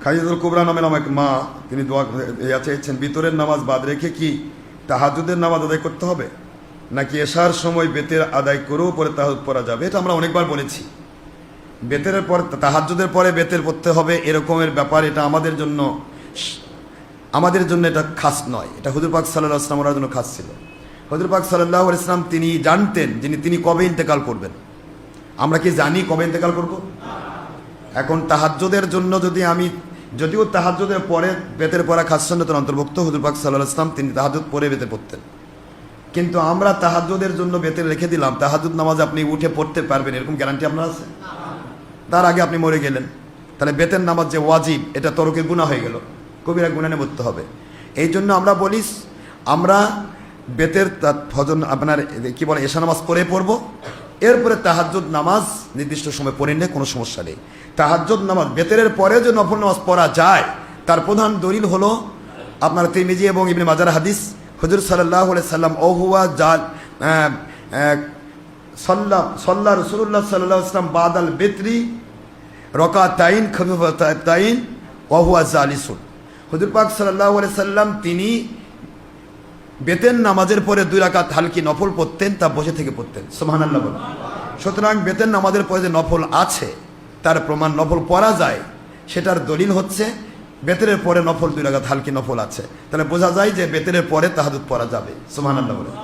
খাদিজাতুল কুবরা নামের এক মা, তিনি দোয়া চেয়েছেন বিতরের নামাজ বাদ রেখে কি তাহাজ্জুদের নামাজ আদায় করতে হবে, নাকি এশার সময় বেতের আদায় করেও পরে তাহাজ্জুদ পড়া যাবে? এটা আমরা অনেকবার বলেছি। বেতের পর তাহাজ্জুদের পরে বেতের পড়তে হবে এরকমের ব্যাপার এটা আমাদের জন্য এটা খাস নয়। এটা হুজুর পাক সাল্লাল্লাহু আলাইহি ওয়াসাল্লামের জন্য খাস ছিল। হুজুর পাক সাল্লাল্লাহু আলাইহি ওয়াসাল্লাম তিনি জানতেন তিনি কবে ইন্তেকাল করবেন। আমরা কি জানি কবে ইন্তেকাল করব? এখন তাহাজ্জুদের জন্য যদিও তাহাজ্জুদের পরে বেতের পড়া খাস সুন্নতের অন্তর্ভুক্ত, হুজুর পাক সাল্লাল্লাহু আলাইহি ওয়াসাল্লাম তিনি তাহাজ্জুদ পরে বেতে পড়তেন, কিন্তু আমরা তাহাজ্জুদের জন্য বেতে রেখে দিলাম। তাহাজ্জুদ নামাজ আপনি উঠে পড়তে পারবেন এরকম গ্যারান্টি আপনার আছে? তার আগে আপনি মরে গেলেন, তাহলে বেতের নামাজ যে ওয়াজিব এটা তরকের গুনাহ হয়ে গেল, কবিরা গুনাহ নিবৃত্ত হবে। এই জন্য আমরা বলি আমরা বেতের ফজর আপনার কি বলে এশা নামাজ পড়ে পড়বো, এরপরে তাহাজ্জুদ নামাজ নির্দিষ্ট সময় পড়ে নিলে কোনো সমস্যা নেই। তাহাজ্জুদ নামাজ বেতের পরে যে নফল নামাজ পড়া যায় তার প্রধান দলিল হলো আপনার তিরমিজি এবং ইবনে মাজার হাদিস। হুজুর সাল্লাল্লাহু আলাইহি সাল্লাম ওহুয়া জাল সাল্লা রাসূলুল্লাহ সাল্লাল্লাহু আলাইহি ওয়াসাল্লাম বাদাল বেতরি রাকাতাইন খাফিফাতাইন ওয়া হুয়া জালিসুন। হুজুর পাক সাল্লাল্লাহু আলাইহি সাল্লাম তিনি বেতের নামাজের পরে 2 রাকাত হালকি নফল পড়তেন, তা বসে থেকে পড়তেন। সুবহানাল্লাহ বলেন। সুতরাং বেতের নামাজের পরে যে নফল আছে তার প্রমাণ নফল পড়া যায়, সেটার দলিল হচ্ছে বেতের পরে নফল 2 রাকাত হালকি নফল আছে, তাহলে বোঝা যায় যে বেতের পরে তাহাজ্জুদ পড়া যাবে। সুবহানাল্লাহ বলেন।